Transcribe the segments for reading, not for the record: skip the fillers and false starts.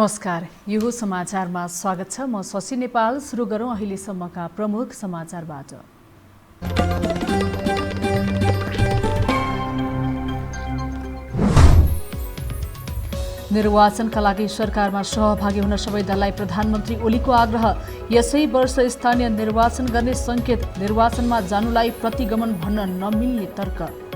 नमस्कार, यो समाचारमा स्वागत छ। म शशि नेपाल। सुरु गरौँ अहिलेसम्मका प्रमुख समाचारबाट। निर्वाचनका लागि सरकारमा सहभागी हुन सबै दललाई प्रधानमन्त्री ओलीको आग्रह। यसै वर्ष स्थानीय निर्वाचन गर्ने संकेत। निर्वाचनमा जानुलाई प्रतिगमन भन्न नमिल्ने तर्क।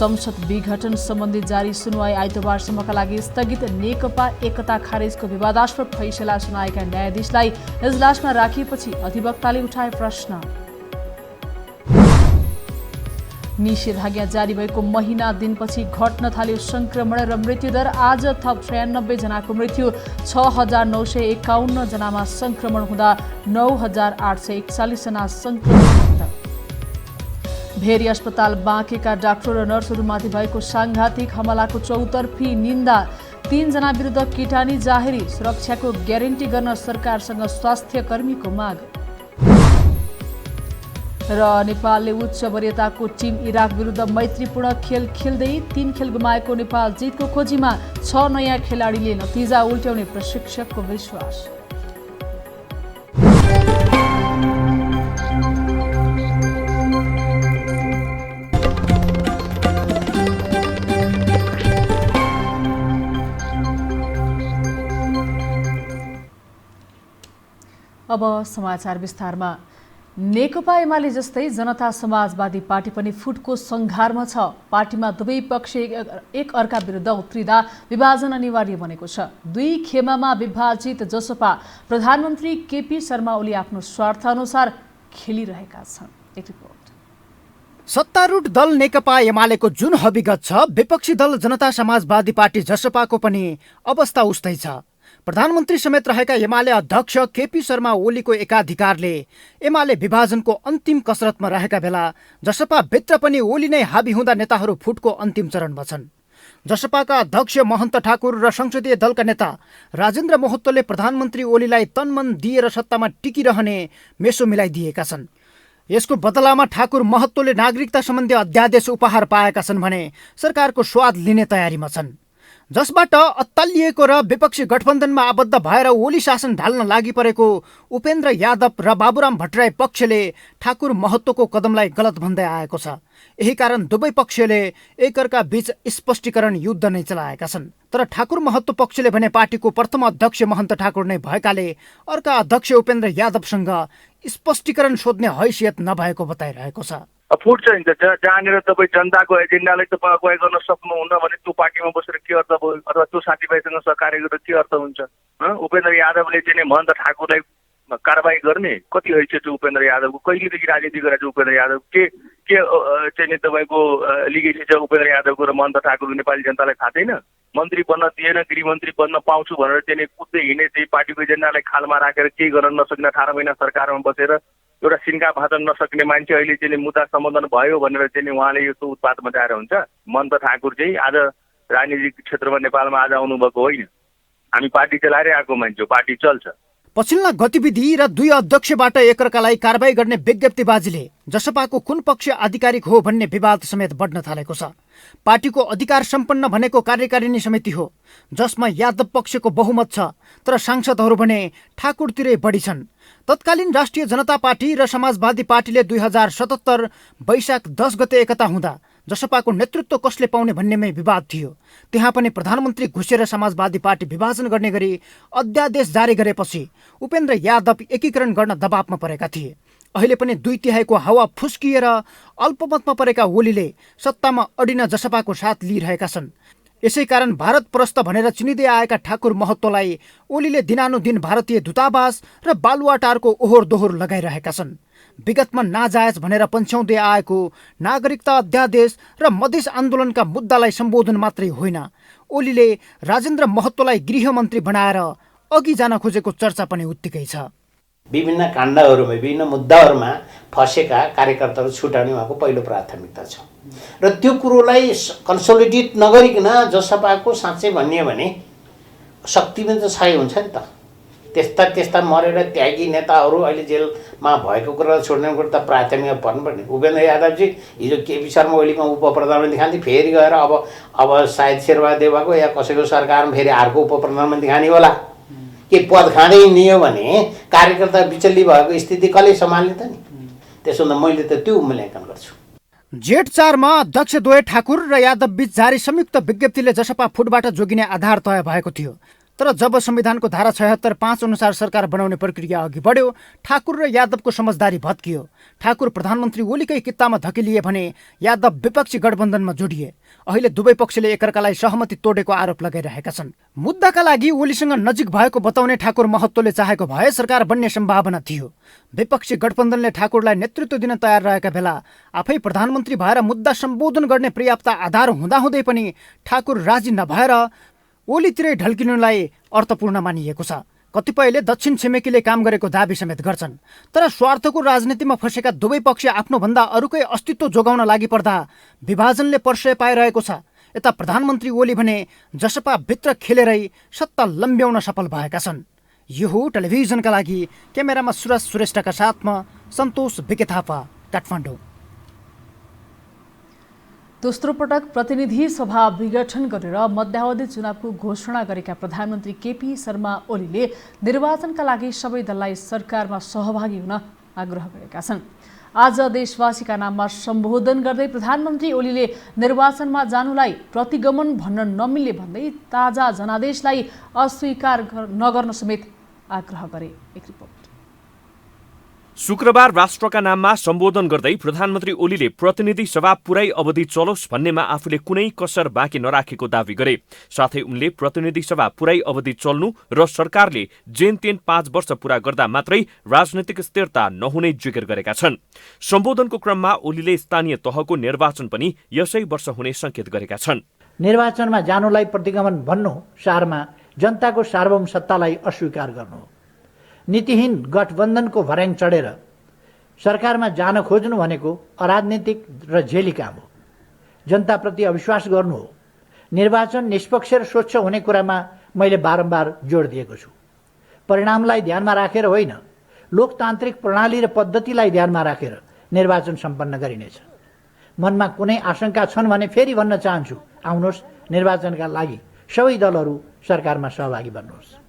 संसद विघटन सम्बन्धी जारी सुनवाई आइतबारसम्मका लागि स्थगित। नेकपा एकता खारेजको विवादास्पद फैसला सुनाएका न्यायाधीशलाई इजलासमा राखिएपछि अधिवक्ताले उठाए प्रश्न। निषेधाज्ञा जारी भएको महिना दिनपछि घट्न थाल्यो संक्रमण र मृत्युदर। आज थप 96 जनाको मृत्यु। 6,951 जनामा संक्रमण हुँदा 9,841 जना संक्रमित। भेरी अस्पताल बाँकेका डाक्टर र नर्सहरूमाथि भएको सांघातिक हमलाको चौतर्फी निन्दा। 3 जना विरुद्ध किटानी जाहेरी। सुरक्षाको ग्यारेन्टी गर्न सरकारसँग स्वास्थ्य कर्मीको माग। र नेपालले उच्च वरीयताको टिम इराक विरुद्ध मैत्रीपूर्ण खेल खेल्दै 3 खेल गुमाएको नेपाल जितको खोजीमा। 6 नयाँ खेलाडीले नतिजा उल्ट्याउने प्रशिक्षकको विश्वास। अब समाचार विस्तारमा। नेकपा एमाले जस्तै जनता समाजवादी पार्टी पनि फुटको संघारमा छ। पार्टीमा दुवै पक्ष एक अर्का विरुद्ध उत्रिँदा विभाजन अनिवार्य बनेको छ। 2 खेमामा विभाजित जसपा प्रधानमन्त्री केपी शर्मा ओली आफ्नो स्वार्थ अनुसार खेलिरहेका छन्। एक रिपोर्ट। सत्तारूढ दल नेकपा एमालेको जुन हविगत छ, विपक्षी दल जनता समाजवादी पार्टी जसपाको पनि अवस्था उस्तै छ। प्रधानमन्त्री समेत रहेका एमाले अध्यक्ष केपी शर्मा ओलीको एकाधिकारले एमाले विभाजनको अन्तिम कसरतमा रहेका बेला जसपा भित्र पनि ओली नै हाबी हुँदा नेताहरू फुटको अन्तिम चरणमा छन्। जसपाका अध्यक्ष महन्त ठाकुर र संसदीय दलका नेता राजेन्द्र महतोले प्रधानमन्त्री ओलीलाई तनमन दिएर सत्तामा टिकिरहने मेसो मिलाइदिएका छन्। यसको बदलामा ठाकुर महतोले नागरिकता सम्बन्धी अध्यादेश उपहार पाएका छन् भने सरकारको स्वाद लिने तयारीमा छन्। जसबाट अत्तालिएको र विपक्षी गठबन्धनमा आबद्ध भएर ओली शासन ढाल्न लागि परेको उपेन्द्र यादव र बाबुराम भट्टराई पक्षले ठाकुर महतोको कदमलाई गलत भन्दै आएको छ। यही कारण दुवै पक्षले एकअर्का बीच स्पष्टीकरण युद्ध नै चलाएका छन्। तर ठाकुर महतो पक्षले भने पार्टीको प्रथम अध्यक्ष महन्त ठाकुर नै भएकाले अर्का अध्यक्ष उपेन्द्र यादवसँग स्पष्टीकरण सोध्ने हैसियत नभएको बताइरहेको छ। फुट चाहिँ जहाँनिर तपाईँ जनताको एजेन्डालाई तपाईँ अगुवाई गर्न सक्नुहुन्न भने त्यो पार्टीमा बसेर के अर्थ भयो, अथवा त्यो साथीभाइसँग सहकार्य गरेर के अर्थ हुन्छ? उपेन्द्र यादवले चाहिँ महन्त ठाकुरलाई कारबाही गर्ने कति हैसियत छ उपेन्द्र यादवको? कहिलेदेखि राजनीति गरेको उपेन्द्र यादव के चाहिँ तपाईँको लिगेसी छ उपेन्द्र यादवको र महन्त ठाकुरको नेपाली जनतालाई थाहा छैन? मन्त्री बन्न दिएन, गृहमन्त्री बन्न पाउँछु भनेर चाहिँ कुद्दै हिँडे चाहिँ पार्टीको एजेन्डालाई खालमा राखेर केही गर्न नसक्ने 18 महिना सरकारमा बसेर एउटा सिन्का भाँच्न नसक्ने मान्छे अहिले चाहिँ मुद्दा सम्बोधन भयो भनेर चाहिँ उहाँले यस्तो उत्पात मचाएर हुन्छ? महन्त ठाकुर चाहिँ आज राजनीतिक क्षेत्रमा नेपालमा आज आउनुभएको होइन। हामी पार्टी चलाएरै आएको मान्छे हो, पार्टी चल्छ। पछिल्ला गतिविधि र 2 अध्यक्षबाट एकअर्कालाई कारबाही गर्ने विज्ञप्तिबाजीले जसपाको कुन पक्ष आधिकारिक हो भन्ने विवाद समेत बढ्न थालेको छ। पार्टीको अधिकार सम्पन्न भनेको कार्यकारिणी समिति हो, जसमा यादव पक्षको बहुमत छ, तर सांसदहरू भने ठाकुरतिरै बढी छन्। तत्कालीन राष्ट्रिय जनता पार्टी र समाजवादी पार्टीले 2077 वैशाख 10 गते एकता हुँदा जसपाको नेतृत्व कसले पाउने भन्नेमै विवाद थियो। त्यहाँ पनि प्रधानमन्त्री घुसेर समाजवादी पार्टी विभाजन गर्ने गरी अध्यादेश जारी गरेपछि उपेन्द्र यादव एकीकरण गर्न दबावमा परेका थिए। अहिले पनि 2/3 हावा फुस्किएर अल्पमतमा परेका ओलीले सत्तामा अडिन जसपाको साथ लिइरहेका छन्। यसै कारण भारत प्रस्थ भनेर चिनिँदै आएका ठाकुर महतोलाई ओलीले दिनानुदिन भारतीय दूतावास र बालुवाटारको ओहोर दोहोर लगाइरहेका छन्। विगतमा नाजायज भनेर पन्छ्याउँदै आएको नागरिकता अध्यादेश र मधेस आन्दोलनका मुद्दालाई सम्बोधन मात्रै होइन, ओलीले राजेन्द्र महतोलाई गृहमन्त्री बनाएर अघि जान खोजेको चर्चा पनि उत्तिकै छ। विभिन्न काण्डहरूमा विभिन्न मुद्दाहरूमा फसेका कार्यकर्ताहरू छुटाउने उहाँको पहिलो प्राथमिकता छ र त्यो कुरोलाई कन्सोलिडेट नगरिकन जसपाको साँच्चै भन्ने भने शक्तिमा त छाइ हुन्छ नि त। त्यस्ता त्यस्ता मरेर त्यागी नेताहरू अहिले जेलमा भएको कुरा छोड्ने कुरा त प्राथमिकता पर्नुपर्ने। उपेन्द्र यादवजी हिजो केपी शर्मा ओलीमा उप प्रधानमन्त्री खान्थे, फेरि गएर अब सायद शेरबहादेवको या कसैको सरकारमा फेरि अर्को उप प्रधानमन्त्री खाने होला। के पद खाँदै नि हो भने कार्यकर्ता विचल्ली भएको स्थिति कसले सम्हाल्ने त नि? त्यसो भन्दा मैले त त्यो मूल्याङ्कन गर्छु। जेठ 4 मा अध्यक्ष द्वय ठाकुर र यादव बीच जारी संयुक्त विज्ञप्तिले जसपा फुटबाट जोगिने आधार तय भएको थियो। तर जब संविधानको धारा 76(5) अनुसार सरकार बनाउने प्रक्रिया अघि बढ्यो, ठाकुर र यादवको समझदारी भत्कियो। ठाकुर प्रधानमन्त्री ओलीकै कित्तामा धकेलिए भने यादव विपक्षी गठबन्धनमा जोडिए। अहिले दुवै पक्षले एकअर्कालाई सहमति तोडेको आरोप लगाइरहेका छन्। मुद्दाका लागि ओलीसँग नजिक भएको बताउने ठाकुर महत्त्वले चाहेको भए सरकार बन्ने सम्भावना थियो। विपक्षी गठबन्धनले ठाकुरलाई नेतृत्व दिन तयार रहेका बेला आफै प्रधानमन्त्री भएर मुद्दा सम्बोधन गर्ने पर्याप्त आधार हुँदाहुँदै पनि ठाकुर राजी नभएर ओलीतिरै ढल्किनुलाई अर्थपूर्ण मानिएको छ। कतिपयले दक्षिण छिमेकीले काम गरेको दाबी समेत गर्छन्। तर स्वार्थको राजनीतिमा फँसेका दुवै पक्ष आफ्नोभन्दा अरूकै अस्तित्व जोगाउन लागि पर्दा विभाजनले प्रश्रय पाइरहेको छ। यता प्रधानमन्त्री ओली भने जसपा भित्र खेलेरै सत्ता लम्ब्याउन सफल भएका छन्। यो हो टेलिभिजनका लागि क्यामेरामा सुरज श्रेष्ठका साथमा सन्तोष बिके थापा, काठमाडौँ। दोस्रो पटक प्रतिनिधि सभा विघटन गरेर मध्यावधि चुनावको घोषणा गरेका प्रधानमन्त्री केपी शर्मा ओलीले निर्वाचनका लागि सबै दललाई सरकारमा सहभागी हुन आग्रह गरेका छन्। आज देशवासीका नाममा सम्बोधन गर्दै प्रधानमन्त्री ओलीले निर्वाचनमा जानुलाई प्रतिगमन भन्न नमिल्ने भन्दै ताजा जनादेशलाई अस्वीकार नगर्न समेत आग्रह गरे। एक रिपोर्ट। शुक्रबार राष्ट्रका नाममा सम्बोधन गर्दै प्रधानमन्त्री ओलीले प्रतिनिधि सभा पुरै अवधि चलोस् भन्नेमा आफूले कुनै कसर बाँकी नराखेको दावी गरे। साथै उनले प्रतिनिधि सभा पुरै अवधि चल्नु र सरकारले जेन तेन 5 वर्ष पूरा गर्दा मात्रै राजनैतिक स्थिरता नहुने जिकिर गरेका छन्। सम्बोधनको क्रममा ओलीले स्थानीय तहको निर्वाचन पनि यसै वर्ष हुने संकेत गरेका छन्। निर्वाचनमा जानुलाई प्रतिगमन भन्नु सारमा जनताको सार्वभौम सत्तालाई अस्वीकार गर्नु हो। नीतिहीन गठबन्धनको भर्याङ चढेर सरकारमा जान खोज्नु भनेको अराजनीतिक र झेली काम हो। जनताप्रति अविश्वास गर्नु हो। निर्वाचन निष्पक्ष र स्वच्छ हुने कुरामा मैले बारम्बार जोड दिएको छु। परिणामलाई ध्यानमा राखेर होइन, लोकतान्त्रिक प्रणाली र पद्धतिलाई ध्यानमा राखेर निर्वाचन सम्पन्न गरिनेछ। मनमा कुनै आशंका छन् भने फेरि भन्न चाहन्छु, आउनुहोस्, निर्वाचनका लागि सबै दलहरू सरकारमा सहभागी बन्नुहोस्।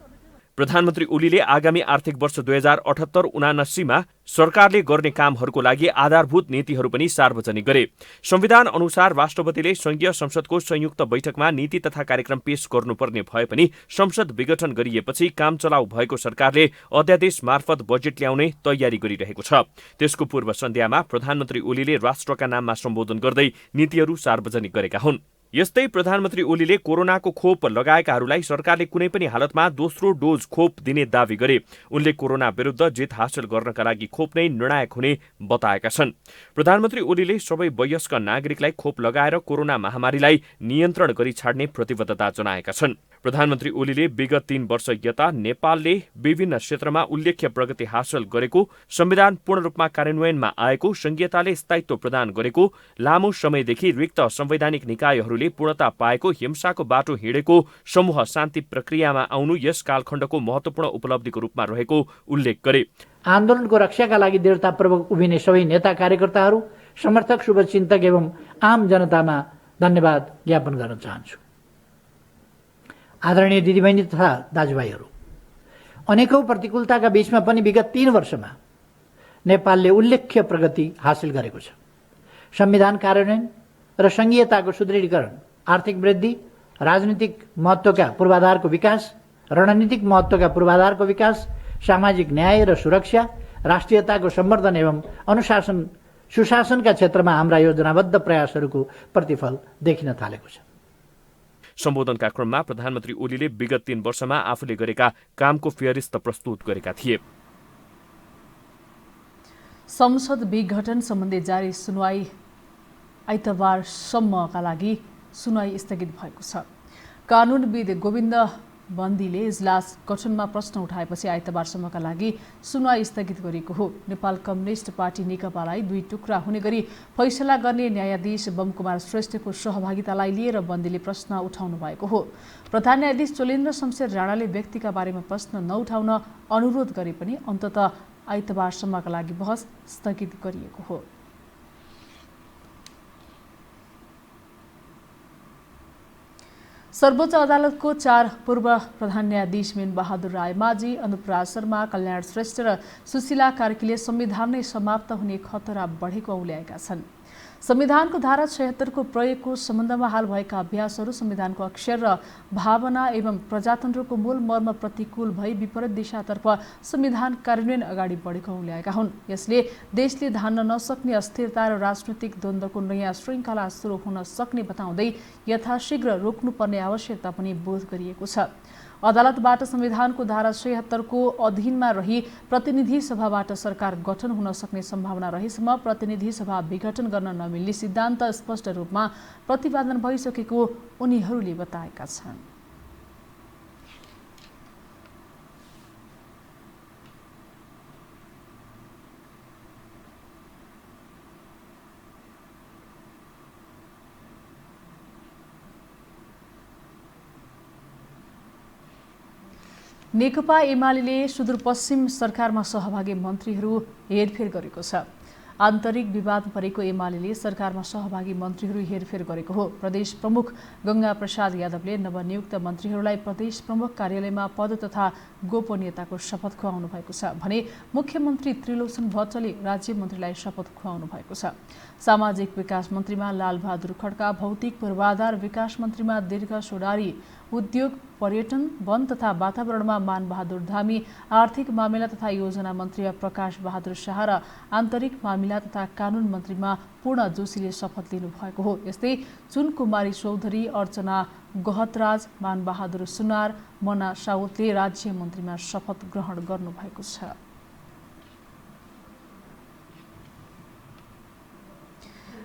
प्रधानमन्त्री ओलीले आगामी आर्थिक वर्ष 2078-79 मा सरकारले गर्ने कामहरूको लागि आधारभूत नीतिहरू पनि सार्वजनिक गरे। संविधान अनुसार राष्ट्रपतिले संघीय संसदको संयुक्त बैठकमा नीति तथा कार्यक्रम पेश गर्नुपर्ने भए पनि संसद विघटन गरिएपछि काम चलाउ भएको सरकारले अध्यादेश मार्फत बजेट ल्याउने तयारी गरिरहेको छ। त्यसको पूर्व सन्ध्यामा प्रधानमन्त्री ओलीले राष्ट्रका नाममा सम्बोधन गर्दै नीतिहरू सार्वजनिक गरेका हुन्। यस्तै प्रधानमन्त्री ओलीले कोरोनाको खोप लगाएकाहरूलाई सरकारले कुनै पनि हालतमा दोस्रो डोज खोप दिने दावी गरे। उनले कोरोना विरुद्ध जित हासिल गर्नका लागि खोप नै निर्णायक हुने बताएका छन्। प्रधानमन्त्री ओलीले सबै वयस्क नागरिकलाई खोप लगाएर कोरोना महामारीलाई नियन्त्रण गरी छाड्ने प्रतिबद्धता जनाएका छन्। प्रधानमन्त्री ओलीले विगत 3 वर्ष यता नेपालले विभिन्न क्षेत्रमा उल्लेख्य प्रगति हासिल गरेको, संविधान पूर्ण रूपमा कार्यान्वयनमा आएको, संघीयताले स्थायित्व प्रदान गरेको, लामो समयदेखि रिक्त संवैधानिक निकायहरूले पूर्णता पाएको, हिंसाको बाटो हिँडेको, समूह शान्ति प्रक्रियामा आउनु यस कालखण्डको महत्वपूर्ण उपलब्धिको रूपमा रहेको उल्लेख गरे। आन्दोलनको रक्षाका लागि दृढतापूर्वक उभिने सबै नेता कार्यकर्ताहरू, समर्थक, शुभचिन्तक एवं आम जनतामा धन्यवाद ज्ञापन गर्न चाहन्छु। आदरणीय दिदीबहिनी तथा दाजुभाइहरू, अनेकौं प्रतिकूलताका बीचमा पनि विगत 3 वर्षमा नेपालले उल्लेख्य प्रगति हासिल गरेको छ। संविधान कार्यान्वयन र संघीयताको सुदृढीकरण, आर्थिक वृद्धि, राजनीतिक महत्त्वका पूर्वाधारको विकास, रणनीतिक महत्त्वका पूर्वाधारको विकास, सामाजिक न्याय र सुरक्षा, राष्ट्रियताको सम्वर्धन एवं अनुशासन सुशासनका क्षेत्रमा हाम्रा योजनाबद्ध प्रयासहरूको प्रतिफल देखिन थालेको छ। सम्बोधनका क्रममा प्रधानमन्त्री ओलीले विगत 3 वर्षमा आफूले गरेका कामको फेहरिस्त प्रस्तुत गरेका थिए। संसद विघटन सम्बन्धी जारी सुनवाई आइतबारसम्मका लागि सुनवाई स्थगित भएको छ। कानुनविद गोविन्द बन्दीले इजलास गठनमा प्रश्न उठाएपछि आइतबारसम्मका लागि सुनवाई स्थगित गरिएको हो। नेपाल कम्युनिस्ट पार्टी नेकपालाई 2 टुक्रा हुने गरी फैसला गर्ने न्यायाधीश बमकुमार श्रेष्ठको सहभागितालाई लिएर बन्दीले प्रश्न उठाउनु भएको हो। प्रधान न्यायाधीश चोलेन्द्र शमशेर राणाले व्यक्तिका बारेमा प्रश्न नउठाउन अनुरोध गरे पनि अन्ततः आइतबारसम्मका लागि बहस स्थगित गरिएको हो। सर्वोच्च अदालतको 4 पूर्व प्रधान न्यायाधीश मीन बहादुर रायमाझी, अनुपराज शर्मा, कल्याण श्रेष्ठ र सुशीला कार्कीले संविधान नै समाप्त हुने खतरा बढेको औल्याएका छन्। संविधानको धारा 76 को प्रयोगको सम्बन्धमा हाल भएका अभ्यासहरू संविधानको अक्षर र भावना एवं प्रजातन्त्रको मूल मर्म प्रतिकूल भई विपरीत दिशातर्फ संविधान कार्यान्वयन अगाडि बढेको औल्याएका हुन्। यसले देशले धान्न नसक्ने अस्थिरता र राजनैतिक द्वन्द्वको नयाँ श्रृङ्खला सुरु हुन सक्ने बताउँदै यथाशीघ्र रोक्नुपर्ने आवश्यकता पनि बोध गरिएको छ। अदालतबाट संविधानको धारा 76 को अधीनमा रही प्रतिनिधि सभाबाट सरकार गठन हुन सक्ने सम्भावना रहेसम्म प्रतिनिधि सभा विघटन गर्न नमिल्ने सिद्धान्त स्पष्ट रूपमा प्रतिपादन भइसकेको उनीहरूले बताएका छन्। नेकपा एमाले सुदूरपश्चिम सरकारमा सहभागी मन्त्रीहरू हेरफेर गरेको छ। आन्तरिक विवाद परेको एमाले सरकारमा सहभागी मन्त्रीहरू हेरफेर गरेको हो। प्रदेश प्रमुख गंगा प्रसाद यादवले नवनियुक्त मन्त्रीहरूलाई प्रदेश प्रमुख कार्यालयमा पद तथा गोपनीयताको शपथ खुवाउनु भएको छ भने मुख्यमन्त्री त्रिलोचन भट्टले राज्य मन्त्रीलाई शपथ खुवाउनु भएको छ। सामाजिक विकास मन्त्रीमा लालबहादुर खड्का, भौतिक पूर्वाधार विकास मन्त्रीमा दीर्घ सोडारी, उद्योग, पर्यटन, वन तथा वातावरणमा मानबहादुर धामी, आर्थिक मामिला तथा योजना मन्त्रीमा प्रकाश बहादुर शाह र आन्तरिक मामिला तथा कानून मन्त्रीमा पूर्ण जोशीले शपथ लिनु भएको हो। यस्तै चुनकुमारी चौधरी, अर्चना गहतराज, मानबहादुर सुनार, मना साउदले राज्य मन्त्रीमा शपथ ग्रहण गर्नुभएको छ।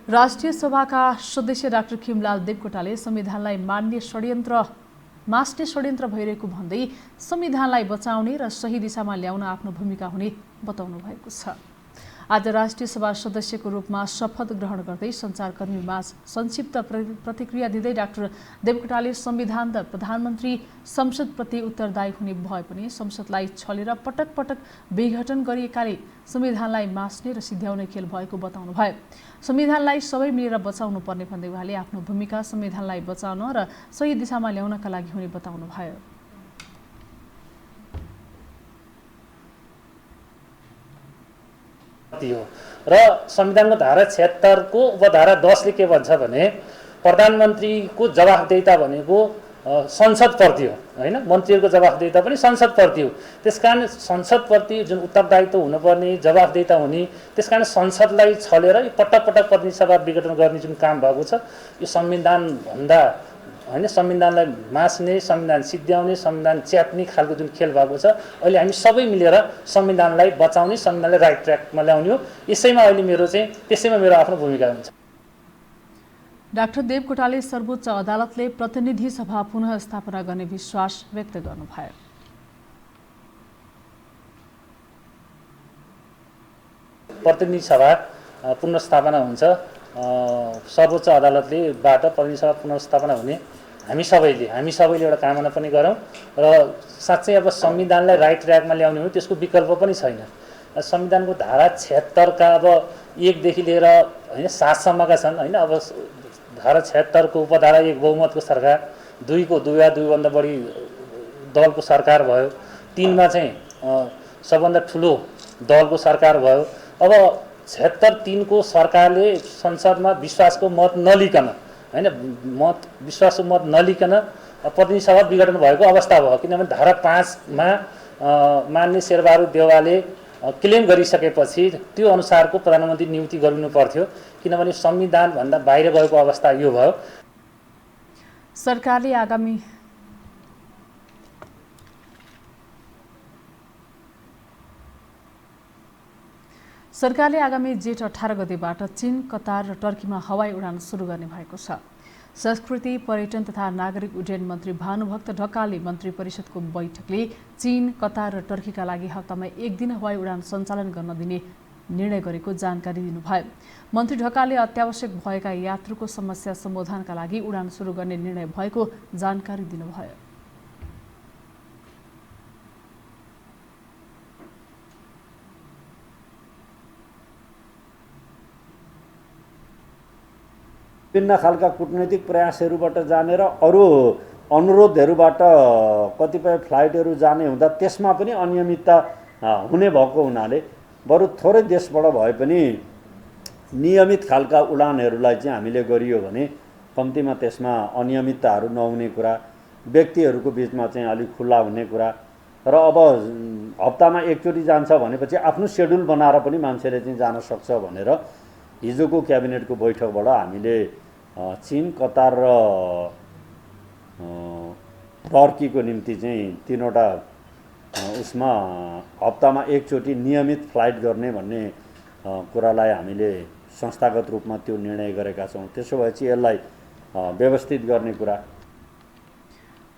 राष्ट्रिय सभाका सदस्य डाक्टर खिमलाल देवकोटाले संविधानलाई मास्ने षड्यन्त्र भइरहेको भन्दै संविधानलाई बचाउने र सही दिशामा ल्याउन आफ्नो भूमिका हुने बताउनु भएको छ। आज राष्ट्रिय सभा सदस्यको रूपमा शपथ ग्रहण गर्दै सञ्चारकर्मीमा संक्षिप्त प्रतिक्रिया दिँदै डाक्टर देवकोटाले संविधान र प्रधानमन्त्री संसदप्रति उत्तरदायी हुने भए पनि संसदलाई छलेर पटक पटक विघटन गरिएकाले संविधानलाई मास्ने र सिध्याउने खेल भएको बताउनु भयो। संविधानलाई सबै मिलेर बचाउनु पर्ने भन्दै उहाँले आफ्नो भूमिका संविधानलाई बचाउन र सही दिशामा ल्याउनका लागि हुने बताउनु भयो। र संविधानको धारा 76 को उपधारा 10 ले के भन्छ भने प्रधानमन्त्रीको जवाफदेहिता भनेको संसदप्रति हो हैन, मन्त्रीहरूको जवाफदेहिता पनि संसदप्रति हो। त्यसकारण संसदप्रति जुन उत्तरदायित्व हुनुपर्ने, जवाफदेहिता हुने, त्यसकारण संसदलाई छलेर पटक पटक प्रतिनिधि सभा विघटन गर्ने जुन काम भएको छ यो संविधान भन्दा हैन, संविधानलाई मास्ने, संविधान सिध्याउने, संविधान च्यात्ने खालको जुन खेल भएको छ अहिले हामी सबै मिलेर संविधानलाई बचाउने, संविधानलाई राइट ट्र्याकमा ल्याउने हो। यसैमा अहिले त्यसैमा मेरो आफ्नो भूमिका हुन्छ। डाक्टर देवकोटाले सर्वोच्च अदालतले प्रतिनिधि सभा पुनः स्थापना गर्ने विश्वास व्यक्त गर्नुभयो। प्रतिनिधि सभा पुनर्स्थापना हुन्छ, सर्वोच्च अदालतलेबाट प्रतिनिधि सभा पुनर्स्थापना हुने हामी सबैले एउटा कामना पनि गरौँ र साँच्चै अब संविधानलाई राइट ट्र्याकमा ल्याउने हो त्यसको विकल्प पनि छैन। संविधानको धारा 76 का अब 1 देखि लिएर हैन 7 सम्मका छन् हैन। अब धारा 76 को उपधारा 1 बहुमतको सरकार, 2 को 2 वा 2 भन्दा बढी दलको सरकार भयो, 3 मा चाहिँ सबभन्दा ठुलो दलको सरकार भयो। अब 76-3 को सरकारले संसदमा विश्वासको मत नलिकन हैन, विश्वासको मत नलिकन प्रतिनिधि सभा विघटन भएको अवस्था भयो। किनभने धारा 5 मा मान्य शेरबहादुर देउवाले क्लेम गरिसकेपछि त्यो अनुसारको प्रधानमन्त्री नियुक्ति गरिनु पर्थ्यो, किनभने संविधान भन्दा बाहिर गएको अवस्था यो भयो। सरकारले आगामी जेठ 18 गतेबाट चीन, कतार र टर्कीमा हवाई उडान सुरु गर्ने भएको छ। संस्कृति, पर्यटन तथा नागरिक उड्डयन मन्त्री भानुभक्त ढकालले मन्त्री परिषदको बैठकले चीन, कतार र टर्कीका लागि हप्तामा 1 दिन हवाई उडान सञ्चालन गर्न दिने निर्णय गरेको जानकारी दिनुभयो। मन्त्री ढकालले अत्यावश्यक भएका यात्रुको समस्या समाधानका लागि उडान सुरु गर्ने निर्णय भएको जानकारी दिनुभयो। विभिन्न खालका कूटनैतिक प्रयासहरूबाट जाने र अरू अनुरोधहरूबाट कतिपय फ्लाइटहरू जाने हुँदा त्यसमा पनि अनियमितता हुने भएको हुनाले बरु थोरै देशबाट भए पनि नियमित खालका उडानहरूलाई चाहिँ हामीले गरियो भने कम्तीमा त्यसमा अनियमितताहरू नहुने कुरा, व्यक्तिहरूको बिचमा चाहिँ अलिक खुल्ला हुने कुरा र अब हप्तामा एकचोटि जान्छ भनेपछि आफ्नो सेड्युल बनाएर पनि मान्छेले चाहिँ जान सक्छ भनेर हिजोको क्याबिनेटको बैठकबाट हामीले चीन, कतार र टर्कीको निम्ति चाहिँ 3वटा उसमा हप्तामा एकचोटि नियमित फ्लाइट गर्ने भन्ने कुरालाई हामीले संस्थागत रूपमा त्यो निर्णय गरेका छौँ। त्यसो भएपछि यसलाई व्यवस्थित गर्ने कुरा।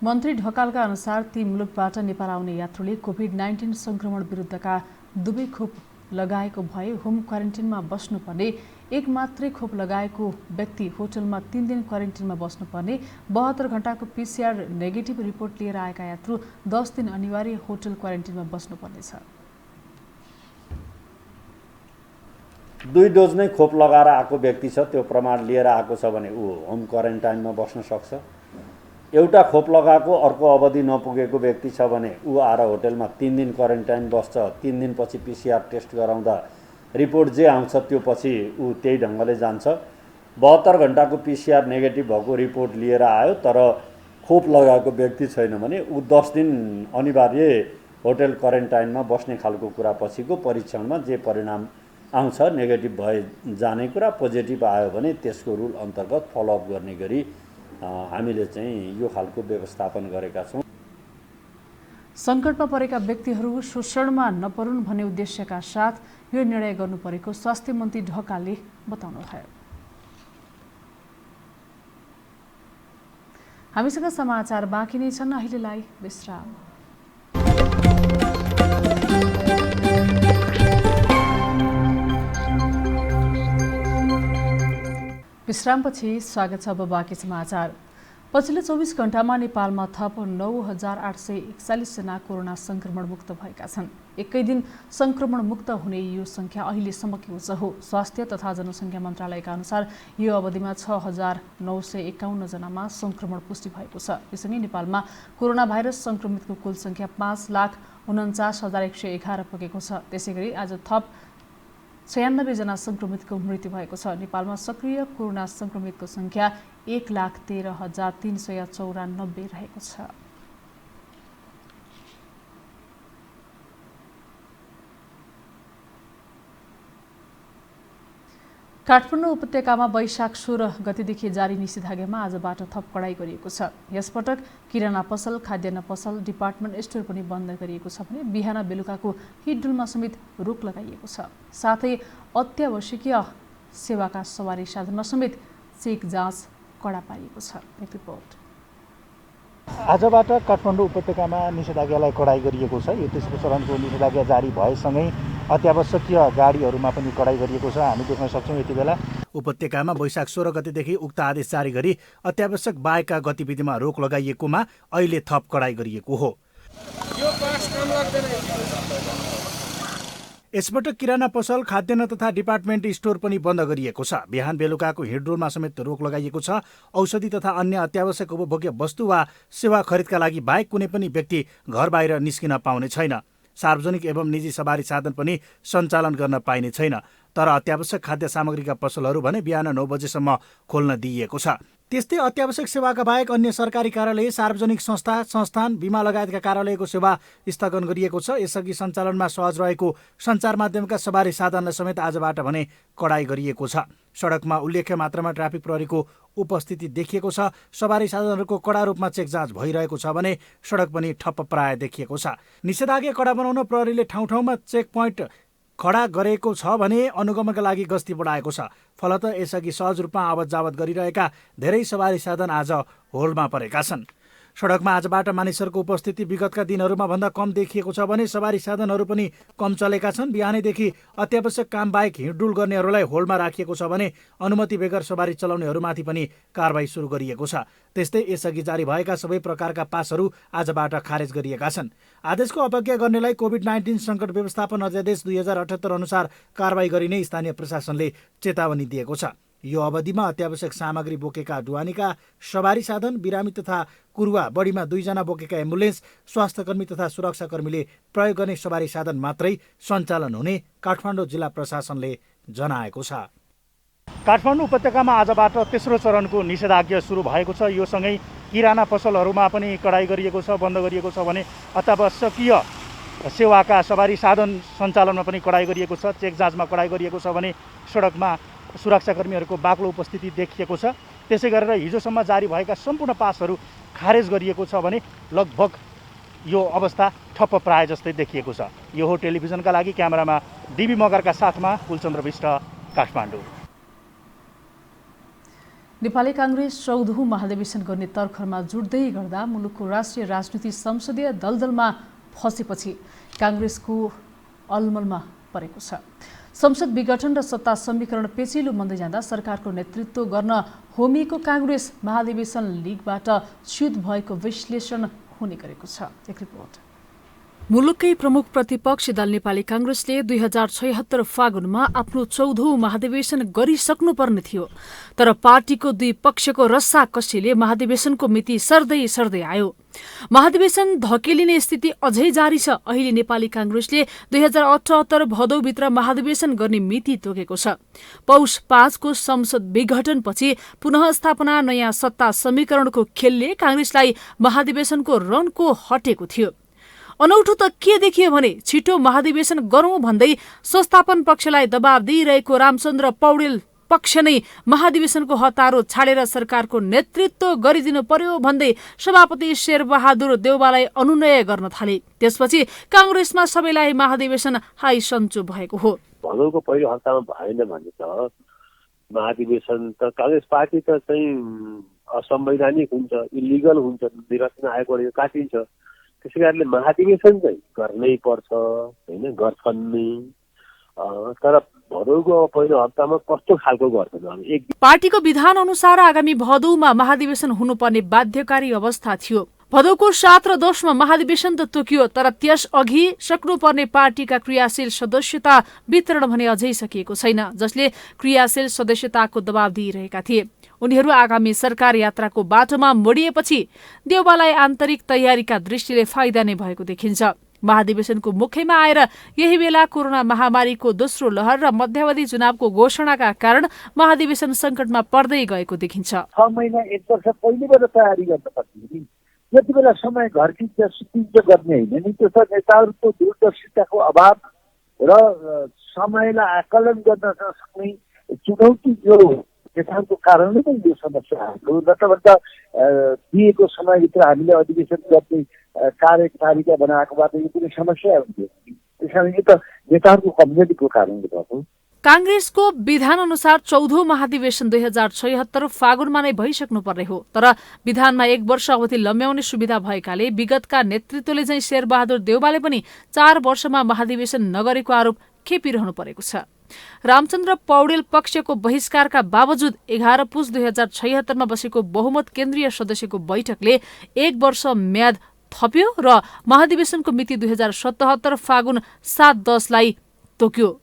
मन्त्री ढकालका अनुसार ती मुलुकबाट नेपाल आउने यात्रुले कोभिड-19 संक्रमण विरुद्धका 2 खोप लगाएको भए होम क्वारेन्टिनमा बस्नुपर्ने, एक मात्रै खोप लगाएको व्यक्ति होटलमा 3 दिन क्वारेन्टिनमा बस्नुपर्ने, 72 घण्टाको PCR नेगेटिभ रिपोर्ट लिएर आएका यात्रु 10 दिन अनिवार्य होटल क्वारेन्टिनमा बस्नुपर्नेछ। 2 डोज नै खोप लगाएर आएको व्यक्ति छ, त्यो प्रमाण लिएर आएको छ भने ऊ होम क्वारेन्टाइनमा बस्न सक्छ। एउटा खोप लगाएको अर्को अवधि नपुगेको व्यक्ति छ भने ऊ आएर होटलमा 3 दिन क्वारेन्टाइन बस्छ। 3 दिनपछि PCR टेस्ट गराउँदा रिपोर्ट जे आउँछ त्यो पछि ऊ त्यही ढङ्गले जान्छ। 72 घण्टाको PCR नेगेटिभ भएको रिपोर्ट लिएर आयो तर खोप लगाएको व्यक्ति छैन भने ऊ 10 दिन अनिवार्य होटल क्वारेन्टाइनमा बस्ने खालको कुरा पछिको परीक्षणमा जे परिणाम आउँछ नेगेटिभ भए जाने कुरा, पोजिटिभ आयो भने त्यसको रुल अन्तर्गत फलोअप गर्ने गरी हामीले चाहिँ यो खालको व्यवस्थापन गरेका छौँ। सङ्कटमा परेका व्यक्तिहरू शोषणमा नपरुन् भन्ने उद्देश्यका साथ यो निर्णय गर्नु परेको स्वास्थ्य मन्त्री ढकालले बताउनुभयो। हामीसँग समाचार बाँकी नै छन्, अहिलेलाई विश्राम। विश्रामपछि स्वागत छ। अब बाँकी समाचार। पछिल्लो 24 घण्टामा नेपालमा थप 9,841 जना कोरोना संक्रमण मुक्त भएका छन्। एकै दिन संक्रमण मुक्त हुने यो संख्या अहिलेसम्मको उच्च हो। स्वास्थ्य तथा जनसङ्ख्या मन्त्रालयका अनुसार यो अवधिमा 6,951 जनामा संक्रमण पुष्टि भएको छ। यसरी नेपालमा कोरोना भाइरस संक्रमितको कुल संख्या 5,49,111 पुगेको छ। त्यसैगरी आज थप 96 जना संक्रमितको मृत्यु भएको छ। नेपालमा सक्रिय कोरोना संक्रमितको संख्या 1,13,394 रहेको छ। काठमाडौँ उपत्यकामा वैशाख 16 गतेदेखि जारी निषेधाज्ञामा आजबाट थप कडाई गरिएको छ। यसपटक किराना पसल, खाद्यान्न पसल, डिपार्टमेन्ट स्टोर पनि बन्द गरिएको छ भने बिहान बेलुकाको हिडडुलमा समेत रोक लगाइएको छ। साथै अत्यावश्यकीय सेवाका सवारी साधनमा समेत चेक जाँच कडा पारिएको छ। एक रिपोर्ट। आजबाट काठमाडौँ उपत्यकामा निषेधाज्ञालाई कडाई गरिएको छ। यो तेस्रो चरणको निषेधाज्ञा जारी भएसँगै अत्यावश्यकीय गाडीहरूमा पनि कडाई गरिएको छ। हामी देख्न सक्छौँ यति बेला उपत्यकामा वैशाख 16 गतेदेखि उक्त आदेश जारी गरी अत्यावश्यक बाहेकका गतिविधिमा रोक लगाइएकोमा अहिले थप कडाई गरिएको हो। यसपटक किराना पसल, खाद्यान्न तथा डिपार्टमेन्ट स्टोर पनि बन्द गरिएको छ। बिहान बेलुकाको हिडडुलमा समेत रोक लगाइएको छ। औषधि तथा अन्य अत्यावश्यक उपभोग्य वस्तु वा सेवा खरिदका लागि बाहेक कुनै पनि व्यक्ति घर बाहिर निस्किन पाउने छैन। सार्वजनिक एवं निजी सवारी साधन पनि सञ्चालन गर्न पाइने छैन। तर अत्यावश्यक खाद्य सामग्रीका पसलहरू भने बिहान 9 बजेसम्म खोल्न दिइएको छ। त्यस्तै अत्यावश्यक सेवाका बाहेक अन्य सरकारी कार्यालय, सार्वजनिक संस्था, संस्थान, बीमा लगायतका कार्यालयको सेवा स्थगन गरिएको छ। यसअघि सञ्चालनमा सहज रहेको सञ्चार माध्यमका सवारी साधनलाई समेत आजबाट भने कडाई गरिएको छ। सडकमा उल्लेख्य मात्रामा ट्राफिक प्रहरीको उपस्थिति देखिएको छ। सवारी साधनहरूको कडा रूपमा चेक जाँच भइरहेको छ भने सडक पनि ठप्प प्राय देखिएको छ। निषेधाज्ञा कडा बनाउन प्रहरीले ठाउँ ठाउँमा चेक पोइन्ट खडा गरेको छ भने अनुगमनका लागि गस्ती बढाएको छ। फलत यसअघि सहज रूपमा आवत जावत गरिरहेका धेरै सवारी साधन आज होल्डमा परेका छन्। सडकमा आजबाट मानिसहरूको उपस्थिति विगतका दिनहरूमा भन्दा कम देखिएको छ भने सवारी साधनहरू पनि कम चलेका छन्। बिहानैदेखि अत्यावश्यक काम बाहेक हिँडडुल गर्नेहरूलाई होल्डमा राखिएको छ भने अनुमति बेगर सवारी चलाउनेहरूमाथि पनि कारबाही सुरु गरिएको छ। त्यस्तै यसअघि जारी भएका सबै प्रकारका पासहरू आजबाट खारेज गरिएका छन्। आदेशको अवज्ञा गर्नेलाई कोभिड-19 सङ्कट व्यवस्थापन अध्यादेश 2078 अनुसार कारबाही गरिने स्थानीय प्रशासनले चेतावनी दिएको छ। यो अवधिमा अत्यावश्यक सामग्री बोकेका ढुवानीका सवारी साधन, बिरामी तथा कुरुवा, बढीमा 2 जना बोकेका एम्बुलेन्स, स्वास्थ्यकर्मी तथा सुरक्षाकर्मीले प्रयोग गर्ने सवारी साधन मात्रै सञ्चालन हुने काठमाडौँ जिल्ला प्रशासनले जनाएको छ। काठमाडौँ उपत्यकामा आजबाट तेस्रो चरणको निषेधाज्ञा सुरु भएको छ। यो सँगै किराना पसलहरूमा पनि कडाई गरिएको छ, बन्द गरिएको छ भने अत्यावश्यकीय सेवाका सवारी साधन सञ्चालनमा पनि कडाई गरिएको छ। चेक जाँचमा कडाई गरिएको छ भने सडकमा सुरक्षाकर्मीहरूको बाक्लो उपस्थिति देखिएको छ। त्यसै गरेर हिजोसम्म जारी भएका सम्पूर्ण पासहरू खारेज गरिएको छ भने लगभग यो अवस्था ठप्प प्राय जस्तै देखिएको छ। यो हो टेलिभिजनका लागि क्यामेरामा डिबी मगरका साथमा कुलचन्द्र विष्ट, काठमाडौँ। नेपाली काङ्ग्रेस 14औं महाधिवेशन गर्ने तर्खरमा जुट्दै गर्दा मुलुकको राष्ट्रिय राजनीति संसदीय दलदलमा फसेपछि काङ्ग्रेसको अलमलमा परेको छ। संसद विघटन र सत्ता समीकरण पेचिलो बन्दै जाँदा सरकारको नेतृत्व गर्न होमिएको काङ्ग्रेस महाधिवेशन लिगबाट च्युत भएको विश्लेषण हुने गरेको छ। एक रिपोर्ट। मुलुककै प्रमुख प्रतिपक्षी दल नेपाली काङ्ग्रेसले 2076 फागुनमा आफ्नो 14औं महाधिवेशन गरिसक्नुपर्ने थियो। तर पार्टीको दुई पक्षको रस्साकसीले महाधिवेशनको मिति सर्दै सर्दै आयो। महाधिवेशन धकेलिने स्थिति अझै जारी छ। अहिले नेपाली काङ्ग्रेसले 2078 भदौभित्र महाधिवेशन गर्ने मिति तोकेको छ। पौष 5 को संसद विघटनपछि पुनः स्थापना नयाँ सत्ता समीकरणको खेलले काङ्ग्रेसलाई महाधिवेशनको रनको हटेको थियो। अनौठो त के देखियो भने छिटो महाधिवेशन गरौं भन्दै संस्थापन पक्षलाई दबाव दिइरहेको रामचन्द्र पौडेल पक्ष नै महाधिवेशनको हतारो छाडेर सरकारको नेतृत्व गरिदिनु पर्यो भन्दै सभापति शेरबहादुर देउवालाई अनुनय गर्न थाले। त्यसपछि काङ्ग्रेसमा सबैलाई महाधिवेशन हाई सन्चो भएको हो। भदौको पहिलो हप्तामा भएन भने त महाधिवेशन त काङ्ग्रेस पार्टी त चाहिँ असंवैधानिक हुन्छ, इलिगल हुन्छ, निर्वाचन आयोगले काटिन्छ। त्यसै कारणले महाधिवेशन चाहिँ गर्नै पर्छ, होइन, गर्छन् नै। तर भदौको पहिलो हप्तामा कस्तो खालको गर्छन्? पार्टीको विधान अनुसार आगामी भदौमा महाधिवेशन हुनुपर्ने बाध्यकारी अवस्था थियो। भदौको 7 र 10 मा महाधिवेशन त तोकियो, तर त्यस अघि सक्नुपर्ने पार्टीका क्रियाशील सदस्यता वितरण भने अझै सकिएको छैन, जसले क्रियाशील सदस्यताको दबाव दिइरहेका थिए। उनीहरू आगामी सरकार यात्राको बाटोमा मोडिएपछि देउवालाई आन्तरिक तयारीका दृष्टिले फाइदा नै भएको देखिन्छ। महाधिवेशनको मुखैमा आएर यही बेला कोरोना महामारीको दोस्रो लहर र मध्यावधि चुनावको घोषणाका कारण महाधिवेशन संकटमा पर्दै गएको देखिन्छ। 6 महिना 1 वर्ष पहिलेबाट तयारी गर्न पर्छ। यति बेला समय घर्किन्छ, सुतिन्छ गर्ने होइन नि। त्यो नेताहरूको दूरदर्शिताको अभाव र समयलाई आकलन गर्न नसक्ने चुनौती जो नेताहरूको कारणले नै यो समस्या आएको। नत्र दिएको समयभित्र हामीले अधिवेशन गर्ने कार्यतालिका बनाएकोबाट यो कुनै समस्या हुन्थ्यो। त्यस कारण यो त नेताहरूको कमजोरीको कारणले भएको। काङ्ग्रेसको विधान अनुसार 14औं महाधिवेशन 2076 फागुनमा नै भइसक्नुपर्ने हो। तर विधानमा 1 वर्ष अवधि लम्ब्याउने सुविधा भएकाले विगतका नेतृत्वले चाहिँ शेरबहादुर देउवाले पनि 4 वर्षमा महाधिवेशन नगरेको आरोप खेपिरहनु परेको छ। रामचन्द्र पौडेल पक्षको बहिष्कारका बावजुद 11 पुस 2076 मा बसेको बहुमत केन्द्रीय सदस्यको बैठकले 1 वर्ष म्याद थप्यो र महाधिवेशनको मिति 2077 फागुन 7-10 लाई तोक्यो।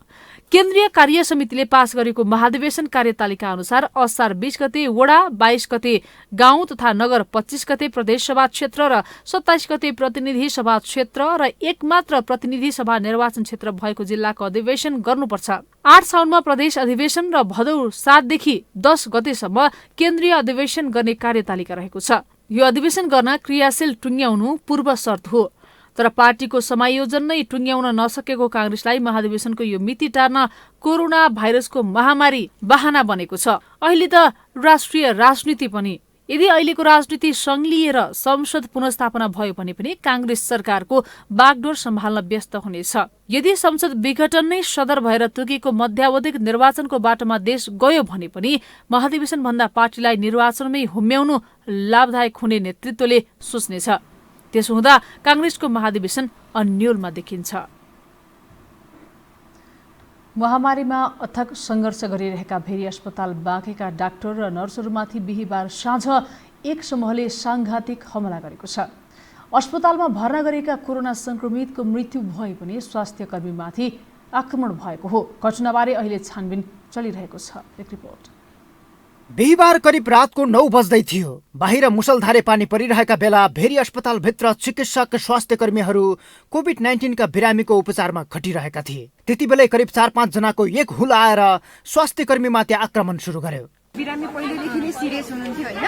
केन्द्रीय कार्य समितिले पास गरेको महाधिवेशन कार्यतालिका अनुसार असार 20 गते वडा, 22 गते गाउँ तथा नगर, 25 गते प्रदेशसभा क्षेत्र र 27 गते प्रतिनिधि सभा क्षेत्र र एक मात्र प्रतिनिधि सभा निर्वाचन क्षेत्र भएको जिल्लाको अधिवेशन गर्नुपर्छ। 8 साउनमा प्रदेश अधिवेशन र भदौ 7 देखि 10 गतेसम्म केन्द्रीय अधिवेशन गर्ने कार्यतालिका रहेको छ। यो अधिवेशन गर्न क्रियाशील टुङ्ग्याउनु पूर्व शर्त हो। तर पार्टीको समायोजन नै टुङ्ग्याउन नसकेको काङ्ग्रेसलाई महाधिवेशनको यो मिति टार्न कोरोना भाइरसको महामारी बहाना बनेको छ। अहिले त राष्ट्रिय राजनीति पनि यदि अहिलेको राजनीति संलिएर संसद पुनर्स्थापना भयो भने पनि कांग्रेस सरकारको बागडोर सम्हाल्न व्यस्त हुनेछ। यदि संसद विघटन नै सदर भएर तोकेको मध्यावधिक निर्वाचनको बाटोमा देश गयो भने पनि महाधिवेशन भन्दा पार्टीलाई निर्वाचनमै हुम्याउनु लाभदायक हुने नेतृत्वले सोच्नेछ। त्यसो हुँदा कांग्रेसको महाधिवेशन अन्योलमा देखिन्छ। महामारीमा अथक सङ्घर्ष गरिरहेका भेरी अस्पताल बाँकेका डाक्टर र नर्सहरूमाथि बिहिबार साँझ एक समूहले साङ्घातिक हमला गरेको छ। अस्पतालमा भर्ना गरिएका कोरोना संक्रमितको मृत्यु भए पनि स्वास्थ्य कर्मीमाथि आक्रमण भएको हो। घटनाबारे अहिले छानबिन चलिरहेको छ। एक रिपोर्ट। बिहिबार करिब रातको 9 बज्दै थियो। बाहिर मुसलधारे पानी परिरहेका बेला भेरी अस्पतालभित्र चिकित्सक स्वास्थ्य कर्मीहरू कोभिड-19 का बिरामीको उपचारमा खटिरहेका थिए। त्यतिबेलै करिब 4-5 जनाको एक हुल आएर स्वास्थ्य कर्मीमाथि आक्रमण सुरु गर्यो। बिरामी पहिलेदेखि नै सिरियस हुनुहुन्थ्यो होइन।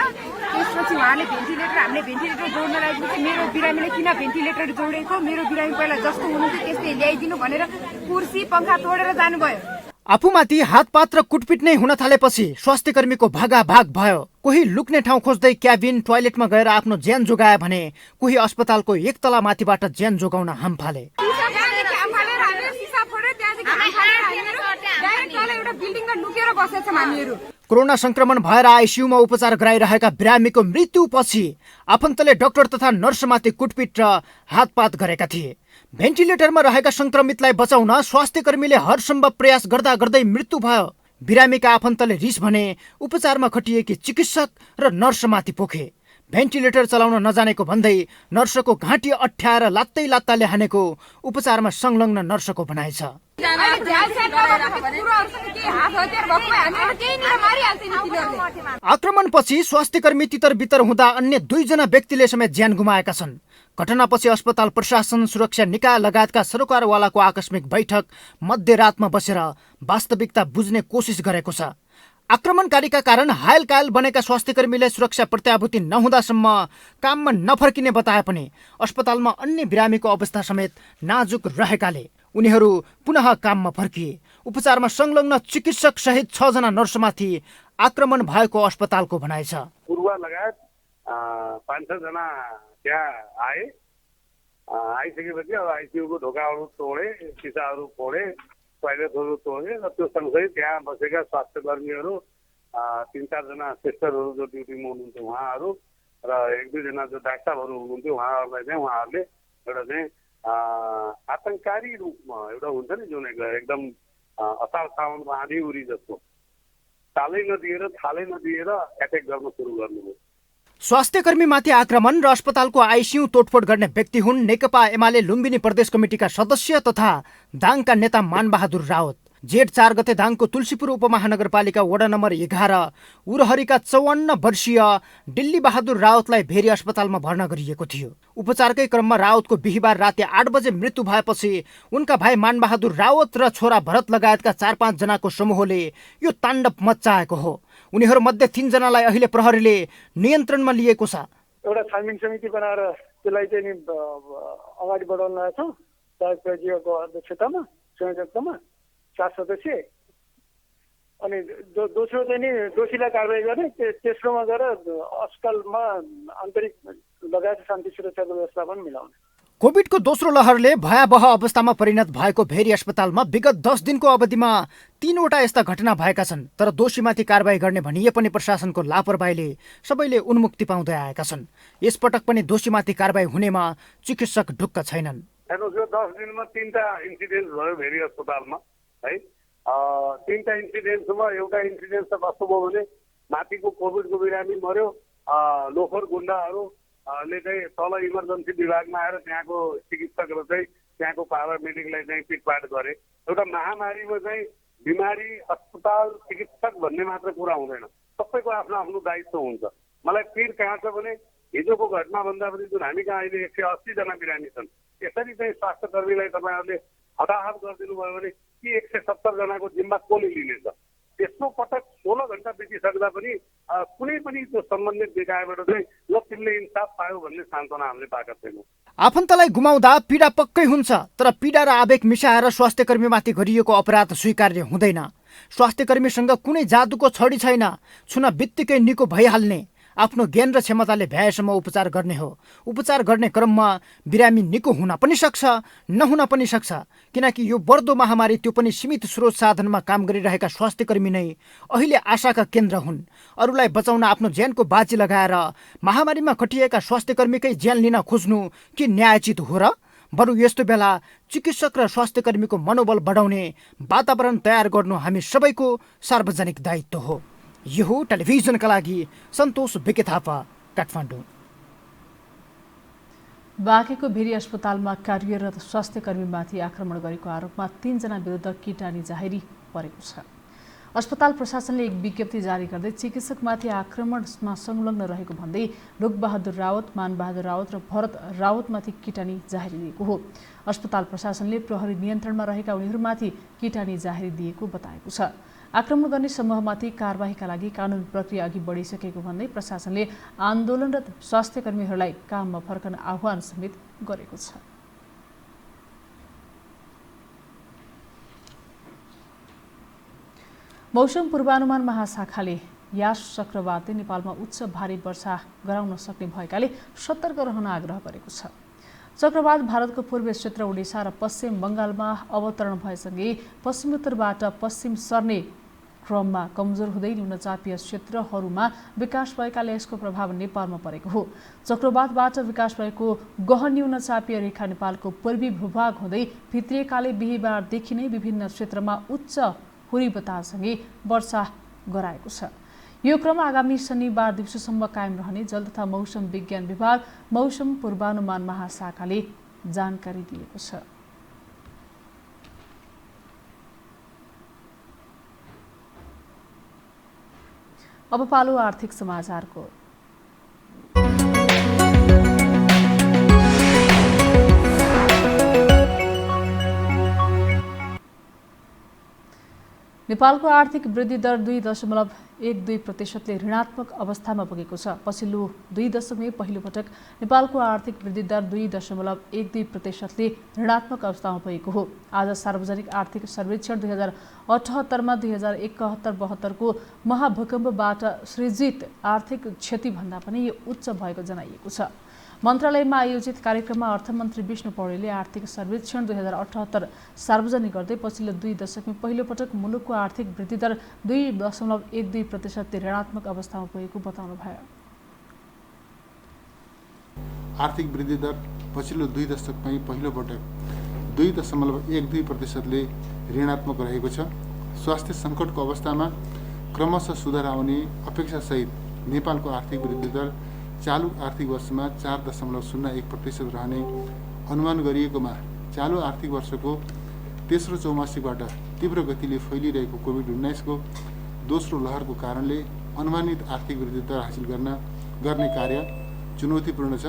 त्यसपछि उहाँले हामीले भेन्टिलेटर जोड्न लागेपछि मेरो बिरामीले किन भेन्टिलेटर जोडेको, मेरो बिरामी पहिला जस्तो हुनुहुन्थ्यो त्यस्तै ल्याइदिनु भनेर कुर्सी पङ्खा तोडेर जानुभयो। आफूमाथि हातपात र कुटपिट नै हुन थालेपछि स्वास्थ्य कर्मीको भागाभाग भयो। कोही लुक्ने ठाउँ खोज्दै क्याबिन टोयलेटमा गएर आफ्नो ज्यान जोगाए भने कोही अस्पतालको एक तला माथिबाट ज्यान जोगाउन हाम फाले। कोरोना संक्रमण भएर आइसियूमा उपचार गराइरहेका बिरामीको मृत्युपछि आफन्तले डाक्टर तथा नर्समाथि कुटपिट र हातपात गरेका थिए। भेन्टिलेटरमा रहेका संक्रमितलाई बचाउन स्वास्थ्य कर्मीले हरसम्भव प्रयास गर्दा गर्दै मृत्यु भयो। बिरामीका आफन्तले रिस भने उपचारमा खटिएकी चिकित्सक र नर्समाथि पोखे। भेन्टिलेटर चलाउन नजानेको भन्दै नर्सको घाँटी अठ्याएर लात्तै लात्ताले हानेको उपचारमा संलग्न नर्सको भनाइ छ। आक्रमणपछि स्वास्थ्य कर्मी तितर बितर हुँदा अन्य 2 जना व्यक्तिले समेत ज्यान गुमाएका छन्। घटनापछि अस्पताल प्रशासन, सुरक्षा निकाय लगायतका सरकारवालाको आकस्मिक बैठक मध्यरातमा बसेर वास्तविकता बुझ्ने कोसिस गरेको छ। आक्रमणकारीका कारण हायल कायल बनेका स्वास्थ्य कर्मीले सुरक्षा प्रत्याभूति नहुँदासम्म काममा नफर्किने बताए पनि अस्पतालमा अन्य बिरामीको अवस्था समेत नाजुक रहेकाले उनीहरू पुनः काममा फर्किए। उपचारमा संलग्न चिकित्सक सहित 6 जना नर्समाथि आक्रमण भएको अस्पतालको भनाइ छ। पूर्व लगायत 5-6 जना त्यहाँ आए। आइसकेपछि अब आइसियूको ढोकाहरू तोडे, सिसाहरू फोडे, टोयलेटहरू तोडे र त्यो सँगसँगै त्यहाँ बसेका स्वास्थ्य कर्मीहरू 3-4 जना सिस्टरहरू जो ड्युटीमा हुनुहुन्थ्यो उहाँहरू र 1-2 जना जो डाक्टरहरू हुनुहुन्थ्यो उहाँहरूलाई चाहिँ उहाँहरूले एउटा चाहिँ आतंककारी रूपमा एउटा हुन्छ नि जुन एकदम असार साउनको आँधी उरी जस्तो थालै नदिएर एट्याक गर्न सुरु गर्नुभयो। स्वास्थ्य कर्मीमाथि आक्रमण र अस्पतालको आइसियू तोडफोड गर्ने व्यक्ति हुन् नेकपा एमाले लुम्बिनी प्रदेश कमिटिका सदस्य तथा दाङका नेता मानबहादुर रावत। जेठ 4 गते दाङको तुलसीपुर उपमहानगरपालिका वडा नम्बर 11 उरहरीका 54 वर्षीय दिल्ली बहादुर रावतलाई भेरी अस्पतालमा भर्ना गरिएको थियो। उपचारकै क्रममा रावतको बिहिबार राति 8 बजे मृत्यु भएपछि उनका भाइ मानबहादुर रावत र छोरा भरत लगायतका 4-5 जनाको समूहले यो ताण्डव मच्चाएको हो। उनीहरूमध्ये 3 जनालाई अहिले प्रहरीले नियन्त्रणमा लिएको छ। एउटा छानबिन समिति बनाएर त्यसलाई चाहिँ अगाडि बढाउन लागेको छ। प्रजीको अध्यक्षतामा संयोजकतामा 4 सदस्य अनि दोस्रो चाहिँ नि दोषीलाई कारबाही गर्ने, तेस्रोमा गएर अस्पतालमा आन्तरिक लगायत शान्ति सुरक्षाको व्यवस्थापन मिलाउने। कोभिडको दोस्रो लहरले भयावह अवस्थामा परिणत भएको भेरी अस्पतालमा विगत 10 दिनको अवधिमा 3 वटा यस्ता घटना भएका छन्। तर दोषीमाथि कारबाही गर्ने भनिए पनि प्रशासनको लापरवाहीले सबैले उन्मुक्ति पाउँदै आएका छन्। यसपटक पनि दोषीमाथि कारबाही हुनेमा चिकित्सक ढुक्क छैनन्। हेर्नुहोस्, यो 10 दिनमा 3टा इन्सिडेन्ट भयो भेरी अस्पतालमा है। 3टा इन्सिडेन्टमा एउटा इन्सिडेन्ट त कस्तो भयो भने माथिको कोभिडको बिरामी मर्यो, लोफर गुण्डाहरू ले चाहिँ तल इमर्जेन्सी विभागमा आएर त्यहाँको चिकित्सक र चाहिँ त्यहाँको पारामेडिकलाई चाहिँ पिटपाट गरे। एउटा महामारीमा चाहिँ बिमारी अस्पताल चिकित्सक भन्ने मात्र कुरा हुँदैन, सबैको आफ्नो आफ्नो दायित्व हुन्छ। मलाई पीड कहाँ छ भने हिजोको घटना भन्दा पनि जुन हामी कहाँ अहिले 180 जना बिरामी छन्, यसरी चाहिँ स्वास्थ्य कर्मीलाई तपाईँहरूले हताहत गरिदिनु भयो भने कि 170 जनाको जिम्मा कसले लिनेछ? त्यस्तो पटक 16 घण्टा बितिसक्दा पनि कुनै पनि त्यो सम्बन्धित निकायबाट चाहिँ ल तिमीले इन्साफ पायो भन्ने सान्त्वना हामीले पाएका छैनौँ। आफन्तलाई गुमाउँदा पीडा पक्कै हुन्छ, तर पीडा र आवेग मिसाएर स्वास्थ्य कर्मीमाथि गरिएको अपराध स्वीकार्य हुँदैन। स्वास्थ्य कर्मीसँग कुनै जादुको छडी छैन, छुन बित्तिकै निको भइहाल्ने। आफ्नो ज्ञान र क्षमताले भ्याएसम्म उपचार गर्ने हो। उपचार गर्ने क्रममा बिरामी निको हुन पनि सक्छ, नहुन पनि सक्छ, किनकि यो बढ्दो महामारी त्यो पनि सीमित स्रोत साधनमा काम गरिरहेका स्वास्थ्यकर्मी नै अहिले आशाका केन्द्र हुन्। अरूलाई बचाउन आफ्नो ज्यानको बाजी लगाएर महामारीमा खटिएका स्वास्थ्यकर्मीकै ज्यान लिन खोज्नु के न्यायोचित हो र? बरु यस्तो बेला चिकित्सक र स्वास्थ्यकर्मीको मनोबल बढाउने वातावरण तयार गर्नु हामी सबैको सार्वजनिक दायित्व हो। यो हो टेलिभिजनका लागि सन्तोष बिके थापा, काठमाडौँ। बाँकेको भेरी अस्पतालमा कार्यरत स्वास्थ्यकर्मीमाथि आक्रमण गरेको आरोपमा 3 जना विरुद्ध किटानी जाहेरी परेको छ। अस्पताल प्रशासनले एक विज्ञप्ति जारी गर्दै चिकित्सकमाथि आक्रमणमा संलग्न रहेको भन्दै लोकबहादुर रावत, मानबहादुर रावत र भरत रावतमाथि किटानी जाहेरी दिएको हो। अस्पताल प्रशासनले प्रहरी नियन्त्रणमा रहेका उनीहरूमाथि किटानी जाहेरी दिएको बताएको छ। आक्रमण गर्ने समूहमाथि कारबाहीका लागि कानुन प्रक्रिया अघि बढिसकेको भन्दै प्रशासनले आन्दोलनरत स्वास्थ्यकर्मीहरूलाई काममा फर्कन आह्वान समेत गरेको छ। मौसम पूर्वानुमान महाशाखाले यास चक्रवातले नेपालमा उच्च भारी वर्षा गराउन सक्ने भएकाले सतर्क रहन आग्रह गरेको छ। चक्रवात भारतको पूर्वी क्षेत्र ओडिसा र पश्चिम बङ्गालमा अवतरण भएसँगै पश्चिमोत्तरबाट पश्चिम सर्ने क्रममा कमजोर हुँदै न्यूनचापीय क्षेत्रहरूमा विकास भएकाले यसको प्रभाव नेपालमा परेको हो। चक्रवातबाट विकास भएको गहन न्यूनचापीय रेखा नेपालको पूर्वी भूभाग हुँदै भित्रिएकाले बिहिबारदेखि नै विभिन्न क्षेत्रमा उच्च हुरी बतासँगै वर्षा गराएको छ। यो क्रम आगामी शनिबार दिउँसोसम्म कायम रहने जल तथा मौसम विज्ञान विभाग मौसम पूर्वानुमान महाशाखाले जानकारी दिएको छ। अब पालो आर्थिक समाचारको। नेपालको आर्थिक वृद्धि दर 2.12% ऋणात्मक अवस्थामा पुगेको छ। पछिल्लो 2 दशकमै पहिलो पटक नेपालको आर्थिक वृद्धि दर 2.12% ऋणात्मक अवस्थामा पुगेको हो। आज सार्वजनिक आर्थिक सर्वेक्षण 2078मा 2071-72 को महाभूकम्पबाट सृजित आर्थिक क्षतिभन्दा पनि यो उच्च भएको जनाइएको छ। मन्त्रालयमा आयोजित कार्यक्रममा अर्थमन्त्री विष्णु पौडेलले आर्थिक सर्वेक्षण 2078 सार्वजनिक गर्दै पछिल्लो 2 दशकमै पहिलो पटक मुलुकको आर्थिक वृद्धि दर 2.12% ऋणात्मक अवस्थामा पुगेको बताउनुभयो। आर्थिक वृद्धि दर पछिल्लो 2 दशकमै पहिलो पटक 2.12% ऋणात्मक रहेको छ। स्वास्थ्य सङ्कटको अवस्थामा क्रमशः सुधार आउने अपेक्षासहित नेपालको आर्थिक वृद्धि दर चालू आर्थिक वर्षमा 4.01% रहने अनुमान गरिएकोमा चालू आर्थिक वर्षको तेस्रो चौमासिकबाट तीव्र गतिले फैलिरहेको कोभिड-19 को दोस्रो लहरको कारणले अनुमानित आर्थिक वृद्धि दर हासिल गर्ने कार्य चुनौतीपूर्ण छ।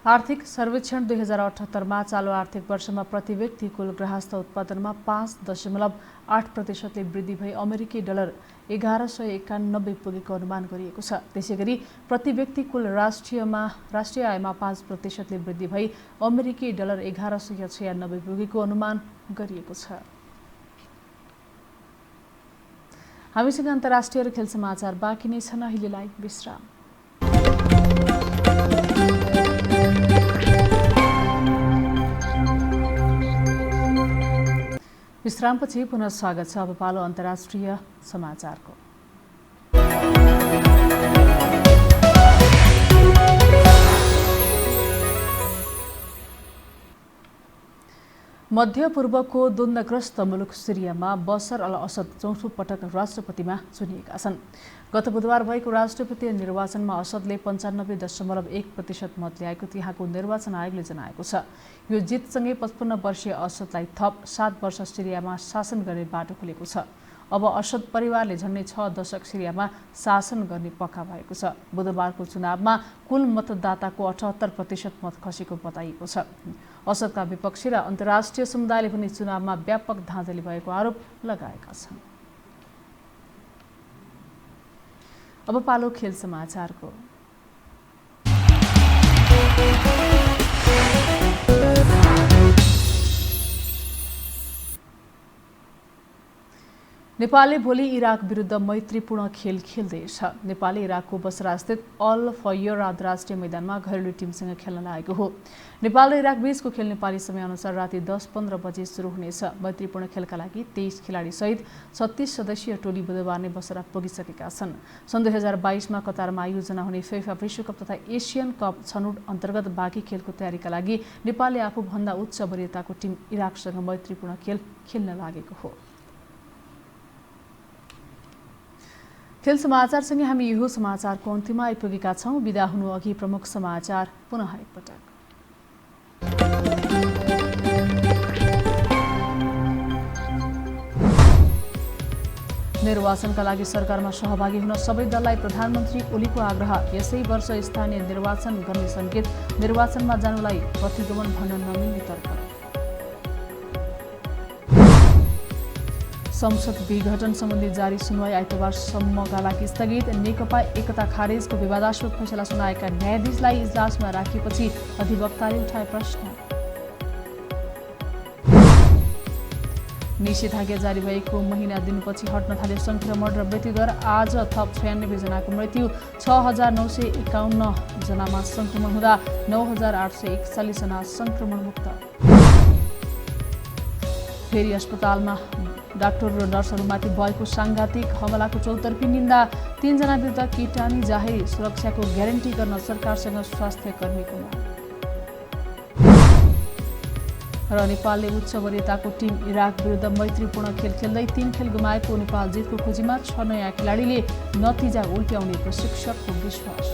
आर्थिक सर्वेक्षण 2078मा चालू आर्थिक वर्षमा प्रति व्यक्ति कुल गृहस्थ उत्पादनमा 5.8% वृद्धि भई अमेरिकी डलर 1191 पुगेको अनुमान गरिएको छ। त्यसैगरी प्रति व्यक्ति कुल राष्ट्रिय आयमा 5% वृद्धि भई अमेरिकी डलर 1196 पुगेको अनुमान गरिएको छ। हामीसँग अन्तर्राष्ट्रिय र खेल समाचार बाँकी नै छन्। अहिलेलाई विश्राम। विश्रामपछि पुनः स्वागत छ। अब पालो अन्तर्राष्ट्रिय समाचारको। मध्य पूर्वको द्वन्द्वग्रस्त मुलुक सिरियामा बशर अल असद चौथो पटक राष्ट्रपतिमा चुनिएका छन्। गत बुधबार भएको राष्ट्रपतीय निर्वाचनमा असदले 95.1% मत ल्याएको त्यहाँको निर्वाचन आयोगले जनाएको छ। यो जितसँगै 55 वर्षीय असदलाई थप 7 वर्ष सिरियामा शासन गर्ने बाटो खुलेको छ। अब असद परिवारले झन्डै 6 दशक सिरियामा शासन गर्ने पक्का भएको छ। बुधबारको चुनावमा कुल मतदाताको 78% मत खसेको बताइएको छ। असदका विपक्षी र अन्तर्राष्ट्रिय समुदायले पनि चुनावमा व्यापक धाँधली भएको आरोप लगाएका छन्। अब पालो खेल समाचारको। नेपालले भोलि इराक विरुद्ध मैत्रीपूर्ण खेल खेल्दैछ। नेपालले इराकको बसरास्थित अल फयर अन्तर्राष्ट्रिय मैदानमा घरेलु टिमसँग खेल्न लागेको हो। नेपाल र इराक बीचको खेल नेपाली समयअनुसार राति 10:15 बजे सुरु हुनेछ। मैत्रीपूर्ण खेलका लागि 23 खेलाडीसहित 36 सदस्यीय टोली बुधबार नै बसरा पुगिसकेका छन्। सन् 2022मा कतारमा आयोजना हुने फिफा विश्वकप तथा एसियन कप छनौट अन्तर्गत बाँकी खेलको तयारीका लागि नेपालले आफूभन्दा उच्च वरियताको टिम इराकसँग मैत्रीपूर्ण खेल खेल्न लागेको हो। खेल समाचारसँगै हामी यो समाचारको अन्त्यमा आइपुगेका छौँ। बिदा हुनु अघि प्रमुख समाचार पुनः एकपटक। निर्वाचनका लागि सरकारमा सहभागी हुन सबै दललाई प्रधानमन्त्री ओलीको आग्रह। यसै वर्ष स्थानीय निर्वाचन गर्ने सङ्केत। निर्वाचनमा जानुलाई प्रतिगमन भन्न नमिल्ने तर्क। संसद विघटन सम्बन्धी जारी सुनवाई आइतबारसम्मका लागि स्थगित। नेकपा एकता खारेजको विवादास्पद फैसला सुनाएका न्यायाधीशलाई इजलासमा राखेपछि अधिवक्ताले उठाए प्रश्न। निषेधाज्ञा जारी भएको महिना दिनपछि हट्न थाल्यो संक्रमण र मृत्युदर। आज थप 96 जनाको मृत्यु। 6,951 जनामा संक्रमण हुँदा 9,841 जना संक्रमणमुक्त। फेरि अस्पतालमा डाक्टर र नर्सहरूमाथि भएको साङ्घातिक हमलाको चौतर्फी निन्दा। 3 जना विरुद्ध किटानी जाहेरी। सुरक्षाको ग्यारेन्टी गर्न सरकारसँग स्वास्थ्य कर्मीको माग। र नेपालले उच्च वरियताको टिम इराक विरुद्ध मैत्रीपूर्ण खेल खेल्दै 3 खेल गुमाएको नेपाल जितको खोजीमा 6 नयाँ खेलाडीले नतिजा उल्ट्याउने प्रशिक्षकको विश्वास।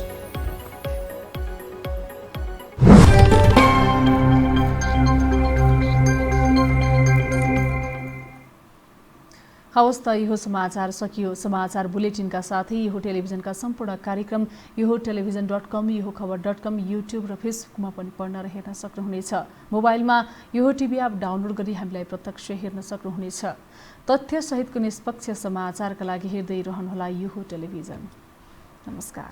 हवस् त यो समाचार सकियो। समाचार बुलेटिनका साथै यो टेलिभिजनका सम्पूर्ण कार्यक्रम यो टेलिभिजन.com, यो खबर.com, युट्युब र फेसबुकमा पनि पढ्न र हेर्न सक्नुहुनेछ। मोबाइलमा यो टिभी एप डाउनलोड गरी हामीलाई प्रत्यक्ष हेर्न सक्नुहुनेछ। तथ्यसहितको निष्पक्ष समाचारका लागि हेर्दै रहनुहोला यो टेलिभिजन। नमस्कार।